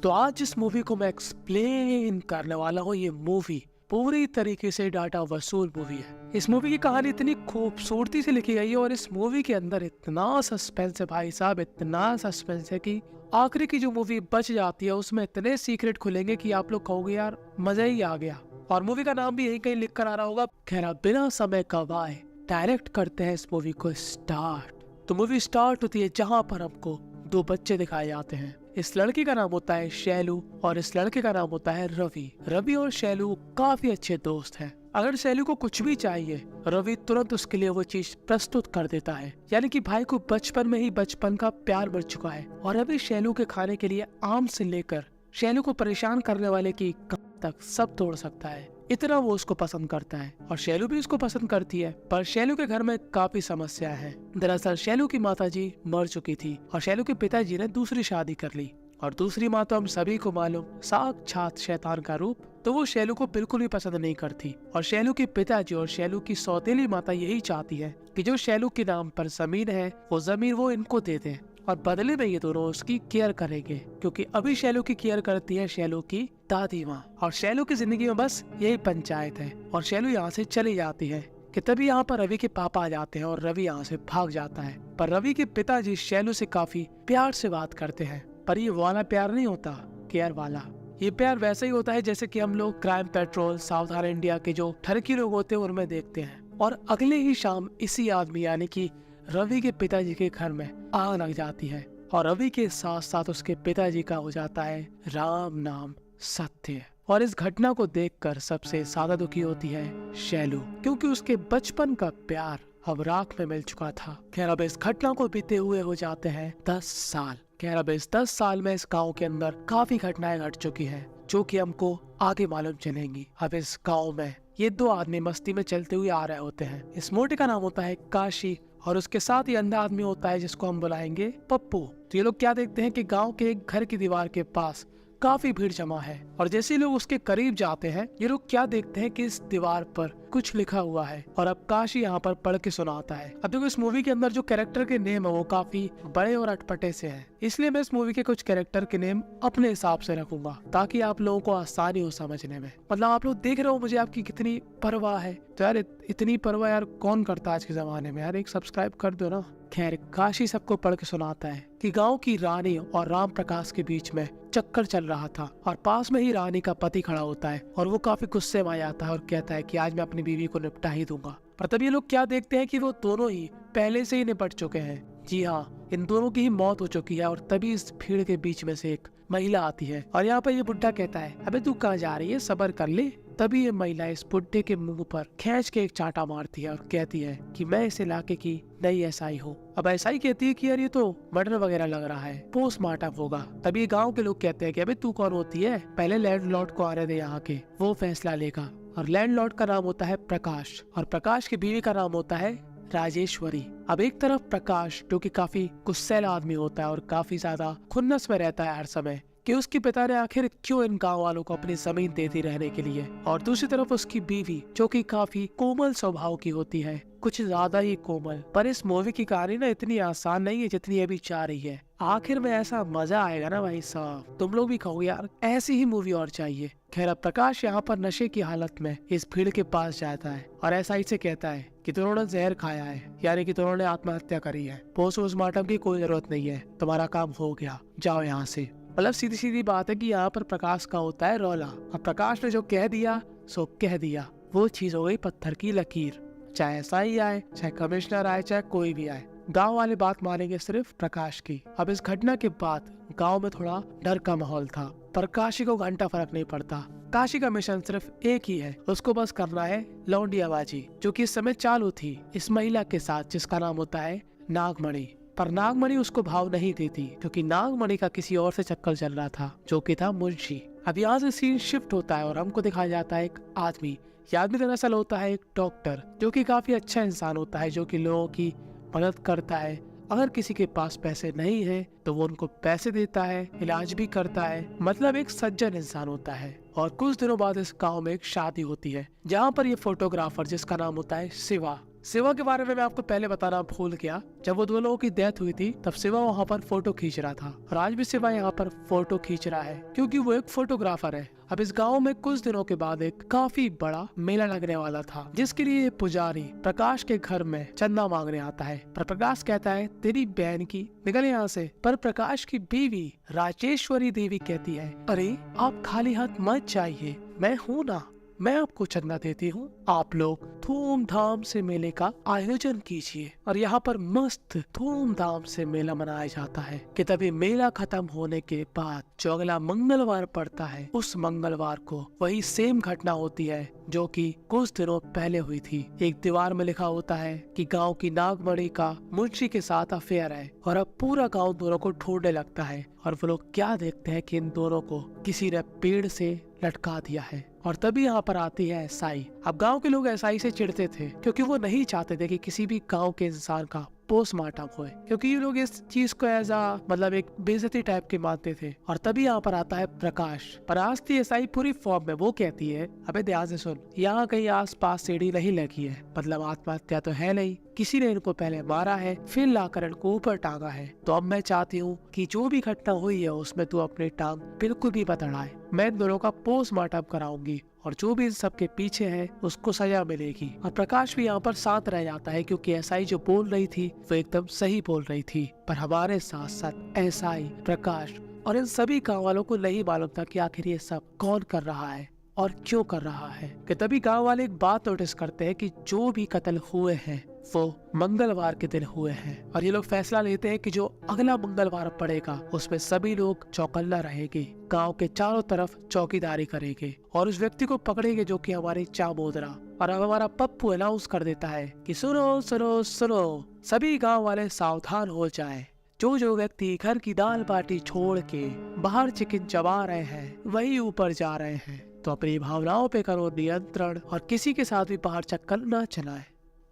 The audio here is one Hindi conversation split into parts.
तो आज इस मूवी को मैं एक्सप्लेन करने वाला हूँ। ये मूवी पूरी तरीके से डाटा वसूल मूवी है। इस मूवी की कहानी इतनी खूबसूरती से लिखी गई है और इस मूवी के अंदर इतना सस्पेंस है भाई साहब, इतना सस्पेंस है कि आखिरी की जो मूवी बच जाती है उसमें इतने सीक्रेट खुलेंगे कि आप लोग कहोगे यार मजा ही आ गया। और मूवी का नाम भी यही कहीं लिख कर आ रहा होगा। खैर बिना समय गवाए डायरेक्ट करते हैं इस मूवी को स्टार्ट। तो मूवी स्टार्ट होती है जहाँ पर हमको दो बच्चे दिखाए जाते हैं। इस लड़की का नाम होता है शैलू और इस लड़के का नाम होता है रवि। रवि और शैलू काफी अच्छे दोस्त हैं। अगर शैलू को कुछ भी चाहिए रवि तुरंत उसके लिए वो चीज प्रस्तुत कर देता है। यानी कि भाई को बचपन में ही बचपन का प्यार मिल चुका है और रवि शैलू के खाने के लिए आम से लेकर शैलू को परेशान करने वाले की कम तक सब तोड़ सकता है। इतना वो उसको पसंद करता है और शैलू भी उसको पसंद करती है। पर शैलू के घर में काफी समस्या है। दरअसल शैलू की माताजी मर चुकी थी और शैलू के पिताजी ने दूसरी शादी कर ली और दूसरी माँ तो हम सभी को मालूम साक्षात शैतान का रूप। तो वो शैलू को बिल्कुल भी पसंद नहीं करती और शैलू के पिताजी और शैलू की सौतेली माता यही चाहती है कि जो शैलू के नाम पर जमीन है वो जमीन वो इनको दे दे और बदले में ये दोनों उसकी केयर करेंगे, क्योंकि अभी शैलू की केयर करती है शैलू की दादी माँ। और शैलू की जिंदगी में बस यही पंचायत है और शैलू यहाँ से चली जाती है कि तभी यहाँ पर रवि के पापा आ जाते हैं और रवि यहाँ से भाग जाता है। पर रवि के पिताजी शैलू से काफी प्यार से बात करते हैं, पर ये वाला प्यार नहीं होता, केयर वाला। ये प्यार वैसा ही होता है जैसे कि हम लोग क्राइम पेट्रोल, सावधान इंडिया के जो ठरकी लोग होते हैं उनमें देखते हैं। और अगले ही शाम इसी आदमी यानी कि रवि के पिताजी के घर में आग लग जाती है और रवि के साथ साथ उसके पिताजी का हो जाता है राम नाम सत्य। और इस घटना को देखकर सबसे ज्यादा दुखी होती है शैलू, क्योंकि उसके बचपन का प्यार अब राख में मिल चुका था। खैर अब इस घटना को बीते हुए हो जाते हैं 10 साल। खैर अब इस 10 साल में इस गांव के अंदर काफी घटनाएं घट चुकी हैं जो कि हमको आगे मालूम चलेंगी। अब इस गांव में ये दो आदमी मस्ती में चलते हुए आ रहे होते हैं। इस मोटे का नाम होता है काशी और उसके साथ ही अंधा आदमी होता है जिसको हम बुलाएंगे पप्पू। तो ये लोग क्या देखते हैं कि गांव के एक घर की दीवार के पास काफी भीड़ जमा है और जैसे लोग उसके करीब जाते हैं ये लोग क्या देखते हैं कि इस दीवार पर कुछ लिखा हुआ है और अब काशी यहाँ पर पढ़ के सुनाता है। अब देखो इस मूवी के अंदर जो कैरेक्टर के नेम है वो काफी बड़े और अटपटे से हैं, इसलिए मैं इस मूवी के कुछ कैरेक्टर के नेम अपने हिसाब से रखूंगा ताकि आप लोगों को आसानी हो समझने में। मतलब आप लोग देख रहे हो मुझे आपकी कितनी परवाह है। तो यार इतनी परवाह यार कौन करता है आज के जमाने में, यार एक सब्सक्राइब कर दो ना। खैर काशी सबको पढ़ के सुनाता है कि गांव की रानी और राम प्रकाश के बीच में चक्कर चल रहा था और पास में ही रानी का पति खड़ा होता है और वो काफी गुस्से में आ जाता है और कहता है कि आज मैं अपनी बीवी को निपटा ही दूंगा। पर तब ये लोग क्या देखते हैं कि वो दोनों ही पहले से ही निपट चुके हैं। जी हाँ, इन दोनों की ही मौत हो चुकी है और तभी इस भीड़ के बीच में से एक महिला आती है और यहाँ पर ये बुढ़ा कहता है अबे तू कहाँ जा रही है, सब्र कर ले। तभी ये महिला इस बुड्ढे के मुंह पर खींच के एक चांटा मारती है और कहती है कि मैं इस इलाके की नई एसआई हूँ। अब एसआई कहती है कि यार ये तो मर्डर वगैरह लग रहा है, पोस्टमार्टम होगा। तभी गांव के लोग कहते हैं कि अबे तू कौन होती है, पहले लैंडलॉर्ड को आने दे, यहाँ के वो फैसला लेगा। और लैंडलॉर्ड का नाम होता है प्रकाश और प्रकाश की बीवी का नाम होता है राजेश्वरी। अब एक तरफ प्रकाश जो कि काफी गुस्सैल आदमी होता है और काफी ज्यादा खुन्नस में रहता है हर समय कि उसके पिता ने आखिर क्यों इन गांव वालों को अपनी जमीन देती रहने के लिए, और दूसरी तरफ उसकी बीवी जो कि काफी कोमल स्वभाव की होती है, कुछ ज्यादा ही कोमल। पर इस मूवी की कहानी ना इतनी आसान नहीं है जितनी अभी चाह रही है। आखिर में ऐसा मजा आएगा ना भाई साहब, तुम लोग भी कहोगे यार ऐसी ही मूवी और चाहिए। खैर अब प्रकाश यहाँ पर नशे की हालत में इस भीड़ के पास जाता है और ऐसा ही से कहता है कि तुमने जहर खाया है, यानी कि तुमने आत्महत्या करी है, पोस्टमार्टम की कोई जरूरत नहीं है, तुम्हारा काम हो गया, जाओ यहाँ से। मतलब सीधी सीधी बात है कि यहाँ पर प्रकाश का होता है रौला। अब प्रकाश ने जो कह दिया सो कह दिया, वो चीज हो गई पत्थर की लकीर। चाहे एसआई आए, चाहे कमिश्नर आए, चाहे कोई भी आए, गांव वाले बात मानेंगे सिर्फ प्रकाश की। अब इस घटना के बाद गांव में थोड़ा डर का माहौल था, पर काशी को घंटा फर्क नहीं पड़ता। काशी का मिशन सिर्फ एक ही है, उसको बस करना है लौंडियाबाजी, जो कि इस समय चालू थी इस महिला के साथ जिसका नाम होता है नागमणि। पर नागमणि उसको भाव नहीं देती क्योंकि नागमणि का किसी और से चक्कर चल रहा था जो कि था मुंशी। अब यहाँ से सीन शिफ्ट होता है और हमको दिखाया जाता है एक आदमी। ये आदमी दरअसल होता है एक डॉक्टर जो कि काफी अच्छा इंसान होता है, जो कि लोगों की मदद करता है। अगर किसी के पास पैसे नहीं है तो वो उनको पैसे देता है, इलाज भी करता है, मतलब एक सज्जन इंसान होता है। और कुछ दिनों बाद इस गांव में एक शादी होती है जहाँ पर ये फोटोग्राफर जिसका नाम होता है शिवा, शिवा के बारे में मैं आपको पहले बताना भूल गया। जब वो दो लोगों की डेथ हुई थी तब शिवा वहाँ पर फोटो खींच रहा था और आज भी शिवा यहाँ पर फोटो खींच रहा है क्योंकि वो एक फोटोग्राफर है। अब इस गांव में कुछ दिनों के बाद एक काफी बड़ा मेला लगने वाला था जिसके लिए पुजारी प्रकाश के घर में चंदा मांगने आता है। पर प्रकाश कहता है तेरी बहन की निकल यहाँ से। पर प्रकाश की बीवी राजेश्वरी देवी कहती है अरे आप खाली हाथ मत जाइए, मैं हूँ ना, मैं आपको चंदा देती हूँ, आप लोग धूमधाम से मेले का आयोजन कीजिए। और यहाँ पर मस्त धूमधाम से मेला मनाया जाता है कि तभी मेला खत्म होने के बाद जो अगला मंगलवार पड़ता है उस मंगलवार को वही सेम घटना होती है जो कि कुछ दिनों पहले हुई थी। एक दीवार में लिखा होता है कि गांव की नागमणि का मुंशी के साथ अफेयर है और अब पूरा गांव दोनों को ढूंढने लगता है और वो लोग क्या देखते हैं कि इन दोनों को किसी ने पेड़ से लटका दिया है। और तभी यहाँ पर आती है एसआई। अब गांव के लोग एसआई से चिढ़ते थे क्योंकि वो नहीं चाहते थे कि किसी भी गांव के इंसान का पोस्टमार्टम हुए क्योंकि ये लोग इस चीज को एज आ मतलब एक बेइज्जती टाइप के मानते थे। और तभी यहाँ पर आता है प्रकाश। पर आज थी एसआई पूरी फॉर्म में। वो कहती है अबे ध्यान से सुन, यहाँ कहीं आसपास सीढ़ी नहीं लगी है, मतलब आत्महत्या तो है नहीं, किसी ने इनको पहले मारा है फिर लाकर इनको ऊपर टांगा है। तो अब मैं चाहती हूँ कि जो भी घटना हुई है उसमें तू अपनी टांग बिल्कुल भी मत अड़ाए। मैं इन दोनों का पोस्टमार्टम कराऊंगी और जो भी इन सब के पीछे है उसको सजा मिलेगी। और प्रकाश भी यहाँ पर साथ रह जाता है क्योंकि एसआई जो बोल रही थी वो एकदम सही बोल रही थी। पर हमारे साथ साथ एसआई, प्रकाश और इन सभी गाँव वालों को नहीं मालूम था कि आखिर ये सब कौन कर रहा है और क्यों कर रहा है। कि तभी गांव वाले एक बात नोटिस करते हैं कि जो भी कत्ल हुए हैं वो मंगलवार के दिन हुए हैं और ये लोग फैसला लेते हैं कि जो अगला मंगलवार पड़ेगा उसमें सभी लोग चौकन्ना रहेंगे, गांव के चारों तरफ चौकीदारी करेंगे और उस व्यक्ति को पकड़ेंगे जो कि हमारे चामोदरा। और अब हमारा पप्पू अनाउंस कर देता है कि सुनो सुनो सुनो, सभी गाँव वाले सावधान हो जाए। जो व्यक्ति घर की दाल बाटी छोड़ के बाहर चिकन चबा रहे हैं वही ऊपर जा रहे हैं, तो अपनी भावनाओं पे करो नियंत्रण और किसी के साथ भी बाहर चक्कर न चलाए।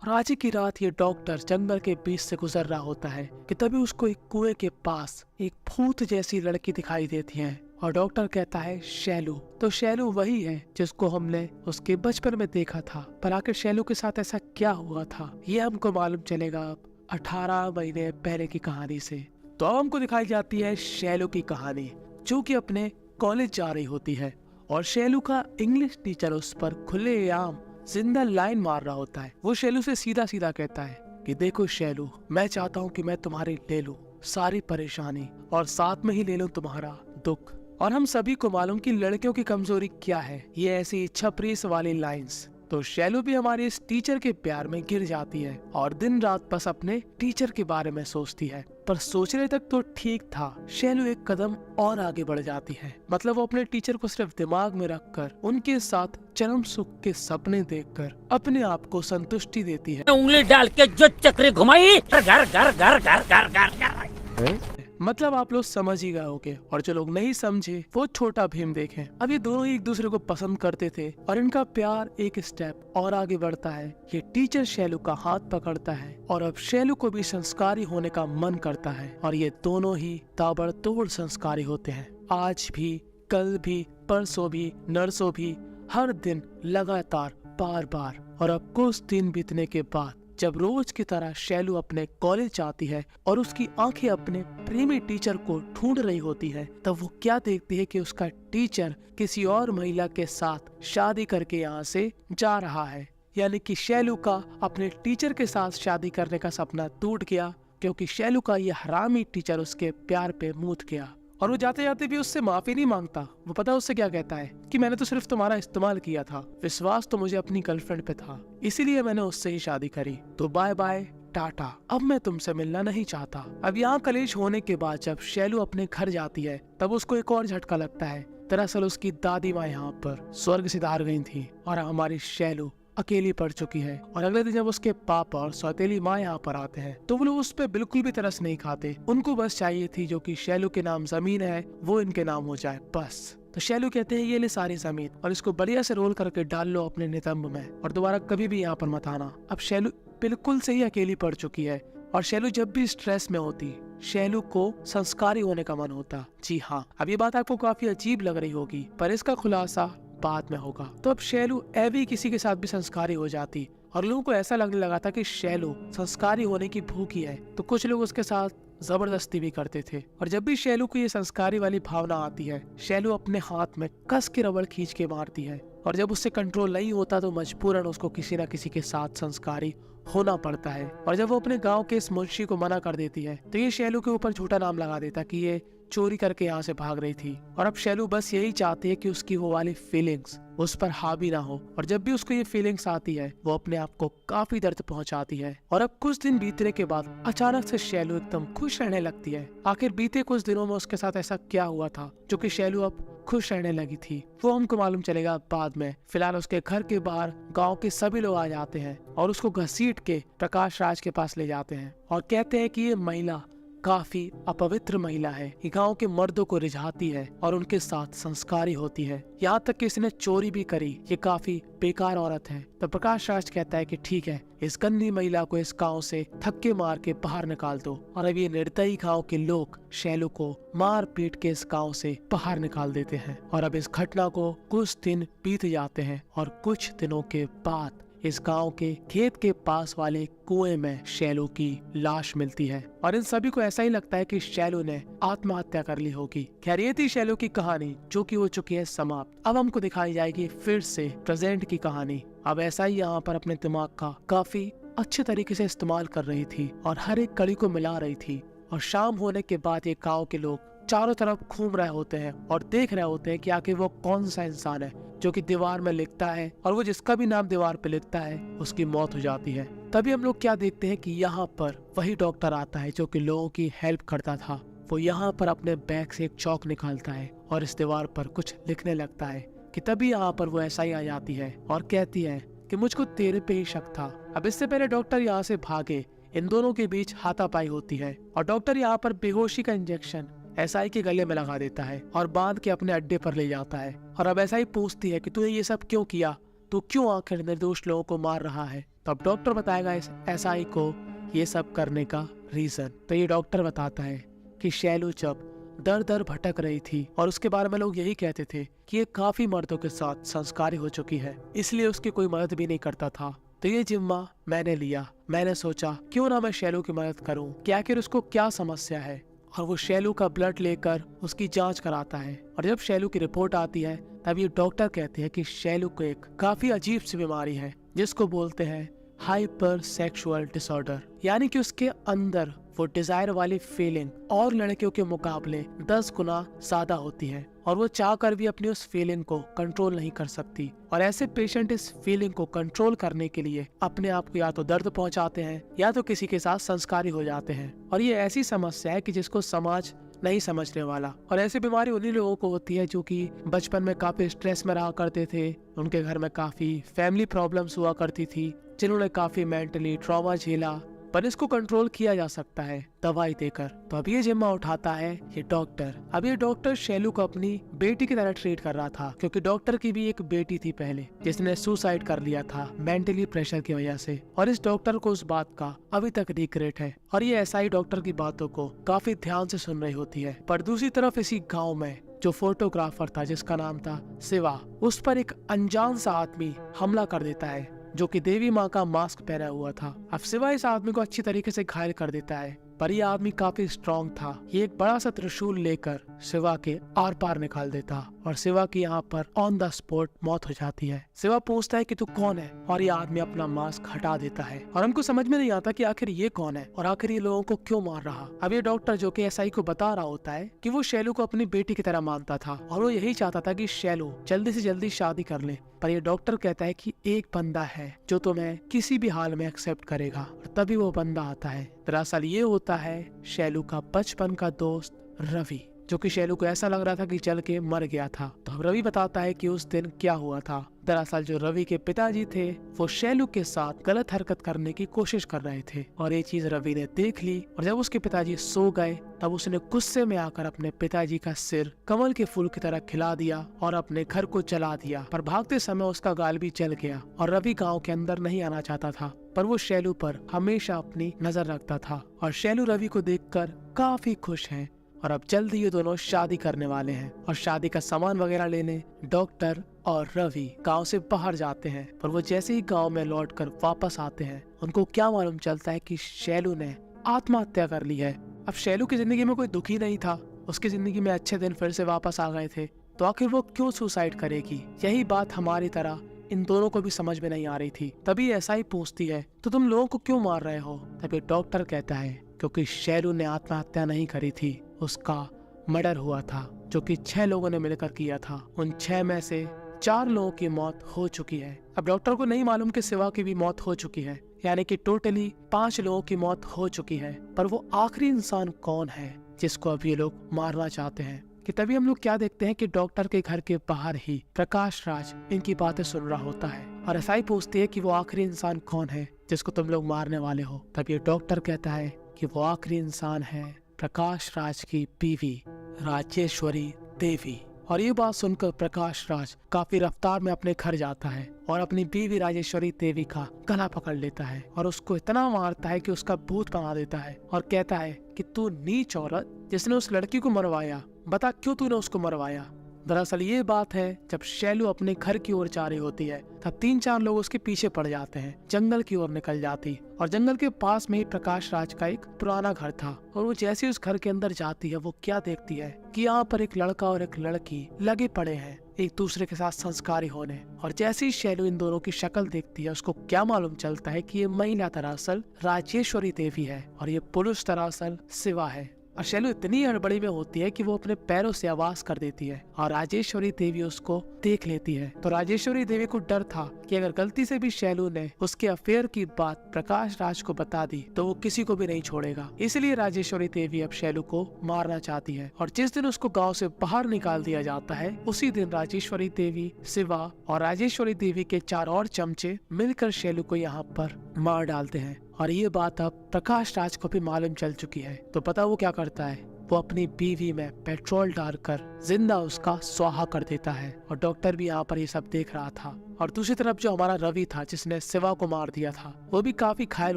और आज ही की रात ये डॉक्टर जंगल के बीच से गुजर रहा होता है कि तभी उसको एक कुएं के पास एक भूत जैसी लड़की दिखाई देती है और डॉक्टर कहता है शैलू। तो शैलू वही है जिसको हमने उसके बचपन में देखा था। पर आखिर शैलू के साथ ऐसा क्या हुआ था ये हमको मालूम चलेगा अब 18 महीने पहले की कहानी से। तो अब हमको दिखाई जाती है शैलू की कहानी जो कि अपने कॉलेज जा रही होती है और शैलू का इंग्लिश टीचर उस पर खुलेआम जिंदा लाइन मार रहा होता है। वो शैलू से सीधा सीधा कहता है कि देखो शैलू, मैं चाहता हूँ कि मैं तुम्हारी ले लूं सारी परेशानी और साथ में ही ले लूं तुम्हारा दुख। और हम सभी को मालूम कि लड़कियों की कमजोरी क्या है, ये ऐसी इच्छाप्रीस वाली लाइंस। तो शैलू भी हमारे इस टीचर के प्यार में गिर जाती है और दिन रात बस अपने टीचर के बारे में सोचती है। पर सोचने तक तो ठीक था, शैलू एक कदम और आगे बढ़ जाती है। मतलब वो अपने टीचर को सिर्फ दिमाग में रखकर उनके साथ चरम सुख के सपने देखकर अपने आप को संतुष्टि देती है। उंगली डाल के जो चक्री घुमाई घर घर घर घर घर घर घर। मतलब आप लोग समझ ही गए होंगे और जो लोग नहीं समझे वो छोटा भीम देखें। अब ये दोनों ही एक दूसरे को पसंद करते थे और इनका प्यार एक स्टेप और आगे बढ़ता है। ये टीचर शैलू का हाथ पकड़ता है और अब शैलू को भी संस्कारी होने का मन करता है और ये दोनों ही ताबड़तोड़ संस्कारी होते हैं। आज भी, कल भी, परसों भी, नरसों भी, हर दिन लगातार बार बार। और अब कुछ दिन बीतने के बाद जब रोज की तरह शैलू अपने कॉलेज जाती है और उसकी आंखें अपने प्रेमी टीचर को ढूंढ रही होती है, तब वो क्या देखती है कि उसका टीचर किसी और महिला के साथ शादी करके यहाँ से जा रहा है। यानी कि शैलू का अपने टीचर के साथ शादी करने का सपना टूट गया क्योंकि शैलू का ये हरामी टीचर उसके प्यार पे मूत गया। और वो जाते जाते भी उससे माफी नहीं मांगता। वो पता उससे क्या कहता है कि मैंने तो सिर्फ तुम्हारा इस्तेमाल किया था, विश्वास तो मुझे अपनी गर्लफ्रेंड पे था, इसीलिए मैंने उससे ही शादी करी, तो बाय बाय टाटा, अब मैं तुमसे मिलना नहीं चाहता। अब यहाँ कलेश होने के बाद जब शैलू अपने घर जाती है तब उसको एक और झटका लगता है। दरअसल उसकी दादी माँ यहाँ पर स्वर्ग से हार गई थी और हमारी शैलू अकेली पड़ चुकी है। और अगले दिन जब उसके पापा और सौतेली माँ यहाँ पर आते हैं तो वो लोग उस पर बिल्कुल भी तरस नहीं खाते। उनको बस चाहिए थी जो कि शैलू के नाम जमीन है वो इनके नाम हो जाए बस। तो शैलू कहते हैं ये ले सारी जमीन और इसको बढ़िया से रोल करके डाल लो अपने नितंब में और दोबारा कभी भी यहाँ पर मत आना। अब शैलू बिल्कुल से ही अकेली पड़ चुकी है और शैलू जब भी स्ट्रेस में होती शैलू को संस्कारी होने का मन होता। जी हाँ, अब ये बात आपको काफी अजीब लग रही होगी पर इसका खुलासा बाद में होगा। तो अब शैलू एवी किसी के साथ भी संस्कारी हो जाती और लोगों को ऐसा लगने लगा था कि शैलू संस्कारी होने की भूखी है, तो कुछ लोग उसके साथ जबरदस्ती भी करते थे। और जब भी शैलू को ये संस्कारी वाली भावना आती है, शैलू अपने हाथ में कस के रबड़ खींच के मारती है और जब उससे कंट्रोल नहीं होता तो मजबूरन उसको किसी न किसी के साथ संस्कारी होना पड़ता है। और जब वो अपने गांव के इस मुंशी को मना कर देती है तो ये शैलू के ऊपर झूठा नाम लगा देता कि ये चोरी करके यहाँ से भाग रही थी। और अब शैलू बस यही चाहती है कि उसकी वो वाली फीलिंग्स उस पर हावी ना हो, और जब भी उसको ये फीलिंग्स आती है वो अपने आप को काफी दर्द पहुंचाती है। और अब कुछ दिन बीतने के बाद अचानक से शैलू एकदम खुश रहने लगती है। आखिर बीते कुछ दिनों में उसके साथ ऐसा क्या हुआ था जो कि शैलू अब खुश रहने लगी थी, वो हमको मालूम चलेगा बाद में। फिलहाल उसके घर के बाहर गांव के सभी लोग आ जाते हैं और उसको घसीट के प्रकाश राज के पास ले जाते हैं और कहते हैं कि ये महिला काफी अपवित्र महिला है, ये गांव के मर्दों को रिझाती है और उनके साथ संस्कारी होती है, यहाँ तक कि इसने चोरी भी करी, ये काफी बेकार औरत है। तो प्रकाश राज कहता है कि ठीक है, इस गंदी महिला को इस गांव से थक्के मार के बाहर निकाल दो। और अब ये निर्दयी गांव के लोग शैलू को मार पीट के इस गांव से बाहर निकाल देते हैं। और अब इस घटना को कुछ दिन बीत जाते हैं और कुछ दिनों के बाद इस गांव के खेत के पास वाले कुएं में शैलू की लाश मिलती है और इन सभी को ऐसा ही लगता है कि शैलू ने आत्महत्या कर ली होगी। खैर ये थी शैलू की कहानी जो कि हो चुकी है समाप्त। अब हमको दिखाई जाएगी फिर से प्रेजेंट की कहानी। अब ऐसा ही यहाँ पर अपने दिमाग का काफी अच्छे तरीके से इस्तेमाल कर रही थी और हर एक कड़ी को मिला रही थी। और शाम होने के बाद ये गाँव के लोग चारों तरफ घूम रहे होते हैं और देख रहे होते हैं कि आखिर वो कौन सा इंसान है जो कि दीवार में लिखता है और वो जिसका भी नाम दीवार पे लिखता है उसकी मौत हो जाती है। तभी हम लोग क्या देखते हैं कि यहाँ पर वही डॉक्टर आता है जो कि लोगों की हेल्प करता था। वो यहाँ पर अपने बैग से एक चौक निकालता है और इस दीवार पर कुछ लिखने लगता है कि तभी यहाँ पर वो ऐसा ही आ जाती है और कहती है कि मुझको तेरे पे ही शक था। अब इससे पहले डॉक्टर यहाँ से भागे, इन दोनों के बीच हाथापाई होती है और डॉक्टर यहाँ पर बेहोशी का इंजेक्शन एसआई के गले में लगा देता है और बांध के अपने अड्डे पर ले जाता है। और अब एसआई पूछती है कि तूने ये सब क्यों किया, तू क्यों आखिर निर्दोष लोगों को मार रहा है। तो अब डॉक्टर बताएगा इस एसआई को ये सब करने का रीजन। तो ये डॉक्टर बताता है कि शैलू जब दर दर भटक रही थी और उसके बारे में लोग यही कहते थे कि ये काफी मर्दों के साथ संस्कारी हो चुकी है, इसलिए उसकी कोई मदद भी नहीं करता था। तो ये जिम्मा मैंने लिया। मैंने सोचा क्यों ना मैं शैलू की मदद करूं कि आखिर उसको क्या समस्या है। और वो शैलू का ब्लड लेकर उसकी जांच कराता है और जब शैलू की रिपोर्ट आती है तब ये डॉक्टर कहते हैं कि शैलू को एक काफी अजीब सी बीमारी है जिसको बोलते हैं हाइपर सेक्सुअल डिसऑर्डर, यानी कि उसके अंदर वो डिजायर वाली फीलिंग और लड़कियों के मुकाबले 10 गुना ज्यादा होती है और वो चाह कर भी अपनी उस फीलिंग को कंट्रोल नहीं कर सकती। और ऐसे पेशेंट इस फीलिंग को कंट्रोल करने के लिए अपने आप को या तो दर्द पहुंचाते हैं या तो किसी के साथ संस्कारी हो जाते हैं। और ये ऐसी समस्या है कि जिसको समाज नहीं समझने वाला। और ऐसी बीमारी उन्हीं लोगों को होती है जो कि बचपन में काफी स्ट्रेस में रहा करते थे, उनके घर में काफी फैमिली प्रॉब्लम्स हुआ करती थी, जिन्होंने काफी मेंटली ट्रॉमा झेला, पर इसको कंट्रोल किया जा सकता है दवाई देकर। तो अब ये जिम्मा उठाता है ये डॉक्टर। अब ये डॉक्टर शैलू को अपनी बेटी की तरह ट्रीट कर रहा था क्योंकि डॉक्टर की भी एक बेटी थी पहले जिसने सुसाइड कर लिया था मेंटली प्रेशर की वजह से, और इस डॉक्टर को उस बात का अभी तक रिग्रेट है। और ये एसआई डॉक्टर की बातों को काफी ध्यान से सुन रही होती है। पर दूसरी तरफ इसी गाँव में जो फोटोग्राफर था जिसका नाम था शिवा, उस पर एक अनजान सा आदमी हमला कर देता है जो कि देवी माँ का मास्क पहना हुआ था। अब शिवा इस आदमी को अच्छी तरीके से घायल कर देता है, पर यह आदमी काफी स्ट्रॉन्ग था। ये एक बड़ा सा त्रिशूल लेकर शिवा के आर पार निकाल देता और शिवा की यहाँ पर ऑन द स्पॉट मौत हो जाती है। शिवा पूछता है कि तू कौन है और ये आदमी अपना मास्क हटा देता है और हमको समझ में नहीं आता कि आखिर ये कौन है और आखिर ये लोगों को क्यों मार रहा। अब ये डॉक्टर जो कि एसआई को बता रहा होता है कि वो शैलू को अपनी बेटी की तरह मानता था और वो यही चाहता था कि शैलू जल्दी से जल्दी शादी कर ले। पर ये डॉक्टर कहता है कि एक बंदा है जो तुम्हें किसी भी हाल में एक्सेप्ट करेगा, और तभी वो बंदा आता है। दरअसल ये होता है शैलू का बचपन का दोस्त रवि, जो कि शैलू को ऐसा लग रहा था कि जल के मर गया था। तो अब रवि बताता है कि उस दिन क्या हुआ था। दरअसल जो रवि के पिताजी थे वो शैलू के साथ गलत हरकत करने की कोशिश कर रहे थे और ये चीज रवि ने देख ली। और जब उसके पिताजी सो गए तब उसने गुस्से में आकर अपने पिताजी का सिर कमल के फूल की तरह खिला दिया और अपने घर को जला दिया। पर भागते समय उसका गाल भी जल गया और रवि गाँव के अंदर नहीं आना चाहता था, पर वो शैलू पर हमेशा अपनी नजर रखता था। और शैलू रवि को देखकर काफी खुश है और अब जल्द ये दोनों शादी करने वाले हैं और शादी का सामान वगैरह लेने डॉक्टर और रवि गांव से बाहर जाते हैं। पर वो जैसे ही गांव में लौटकर वापस आते हैं उनको क्या मालूम चलता है कि शैलू ने आत्महत्या कर ली है। अब शैलू की जिंदगी में कोई दुखी नहीं था, उसकी जिंदगी में अच्छे दिन फिर से वापस आ गए थे, तो आखिर वो क्यों सुसाइड करेगी? यही बात हमारी तरह इन दोनों को भी समझ में नहीं आ रही थी। तभी ऐसा ही पूछती है, तो तुम लोगों को क्यों मार रहे हो? तभी डॉक्टर कहता है क्योंकि शैलू ने आत्महत्या नहीं करी थी, उसका मर्डर हुआ था जो कि 6 लोगों ने मिलकर किया था। उन 6 में से 4 लोगों की मौत हो चुकी है। अब डॉक्टर को नहीं मालूम कि शिवा की भी मौत हो चुकी है, यानी कि टोटली 5 लोगों की मौत हो चुकी है। पर वो आखिरी इंसान कौन है जिसको अब ये लोग मारना चाहते हैं? कि तभी हम लोग क्या देखते हैं कि डॉक्टर के घर के बाहर ही प्रकाश राज इनकी बातें सुन रहा होता है और ऐसा ही पूछती है कि वो आखिरी इंसान कौन है जिसको तुम लोग मारने वाले हो। तब ये डॉक्टर कहता है कि वो आखिरी इंसान है प्रकाश राज की बीवी राजेश्वरी देवी। और ये बात सुनकर प्रकाश राज काफी रफ्तार में अपने घर जाता है और अपनी बीवी राजेश्वरी देवी का गला पकड़ लेता है और उसको इतना मारता है कि उसका भूत बना देता है और कहता है कि तू नीच औरत जिसने उस लड़की को मरवाया, बता क्यों तूने उसको मरवाया। दरअसल ये बात है जब शैलू अपने घर की ओर जा रही होती है तब 3-4 लोग उसके पीछे पड़ जाते हैं, जंगल की ओर निकल जाती और जंगल के पास में ही प्रकाश राज का एक पुराना घर था। और वो जैसे उस घर के अंदर जाती है वो क्या देखती है कि यहाँ पर एक लड़का और एक लड़की लगे पड़े हैं एक दूसरे के साथ संस्कारी होने। और जैसे ही शैलू इन दोनों की शक्ल देखती है उसको क्या मालूम चलता है कि ये महिला दरअसल राजेश्वरी देवी है और ये पुरुष दरअसल शिवा है। और शैलू इतनी हड़बड़ी में होती है कि वो अपने पैरों से आवाज कर देती है और राजेश्वरी देवी उसको देख लेती है। तो राजेश्वरी देवी को डर था कि अगर गलती से भी शैलू ने उसके अफेयर की बात प्रकाश राज को बता दी तो वो किसी को भी नहीं छोड़ेगा। इसलिए राजेश्वरी देवी अब शैलू को मारना चाहती है और जिस दिन उसको गांव से बाहर निकाल दिया जाता है उसी दिन राजेश्वरी देवी, शिवा और राजेश्वरी देवी के 4 और चमचे मिलकर शैलू को यहाँ पर मार डालते हैं। और ये बात अब प्रकाश राज को भी मालूम चल चुकी है। तो पता वो क्या करता है, वो अपनी बीवी में पेट्रोल डालकर जिंदा उसका स्वाहा कर देता है। और डॉक्टर भी यहाँ पर ये सब देख रहा था। और दूसरी तरफ जो हमारा रवि था जिसने शिवा को मार दिया था वो भी काफी घायल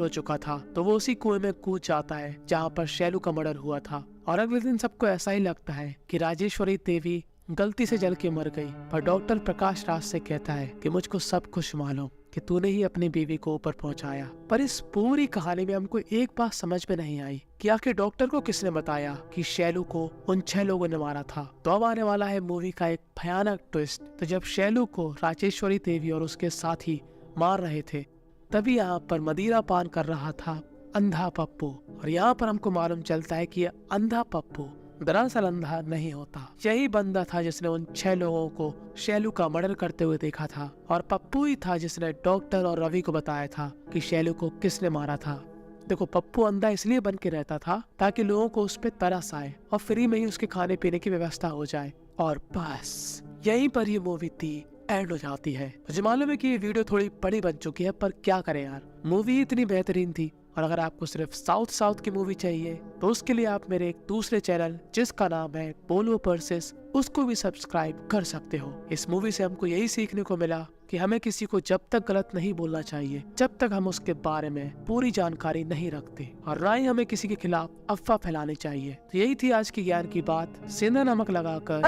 हो चुका था, तो वो उसी कुएं में कूद जाता है जहाँ पर शैलू का मर्डर हुआ था। और अगले दिन सबको ऐसा ही लगता है कि राजेश्वरी देवी गलती से जल के मर गई। पर डॉक्टर प्रकाश राज से कहता है कि मुझको सब कुछ मालूम कि तूने ही अपनी बीवी को ऊपर पहुंचाया। पर इस पूरी कहानी में हमको एक बात समझ में नहीं आई कि आखिर डॉक्टर को किसने बताया कि शैलू को उन 6 लोगों ने मारा था। तो अब आने वाला है मूवी का एक भयानक ट्विस्ट। तो जब शैलू को राजेश्वरी देवी और उसके साथी मार रहे थे तभी यहाँ पर मदिरा पान कर रहा था अंधा पप्पू। और यहाँ पर हमको मालूम चलता है कि ये अंधा पप्पू दरअसल अंधा नहीं होता, यही बंदा था जिसने उन 6 लोगों को शैलू का मर्डर करते हुए देखा था। और पप्पू ही था जिसने डॉक्टर और रवि को बताया था कि शैलू को किसने मारा था। देखो पप्पू अंधा इसलिए बन के रहता था ताकि लोगों को उस पर तरस आए और फ्री में ही उसके खाने पीने की व्यवस्था हो जाए। और बस यहीं पर ये मूवी थी एंड हो जाती है। मुझे मालूम है कि ये वीडियो थोड़ी बड़ी बन चुकी है पर क्या करें यार, मूवी इतनी बेहतरीन थी। और अगर आपको सिर्फ साउथ की मूवी चाहिए तो उसके लिए आप मेरे एक दूसरे चैनल जिसका नाम है बोलो पर्सेस उसको भी सब्सक्राइब कर सकते हो। इस मूवी से हमको यही सीखने को मिला कि हमें किसी को जब तक गलत नहीं बोलना चाहिए जब तक हम उसके बारे में पूरी जानकारी नहीं रखते, और ना ही हमें किसी के खिलाफ अफवाह फैलानी चाहिए। तो यही थी आज की ज्ञान की बात। सेंधा नमक लगाकर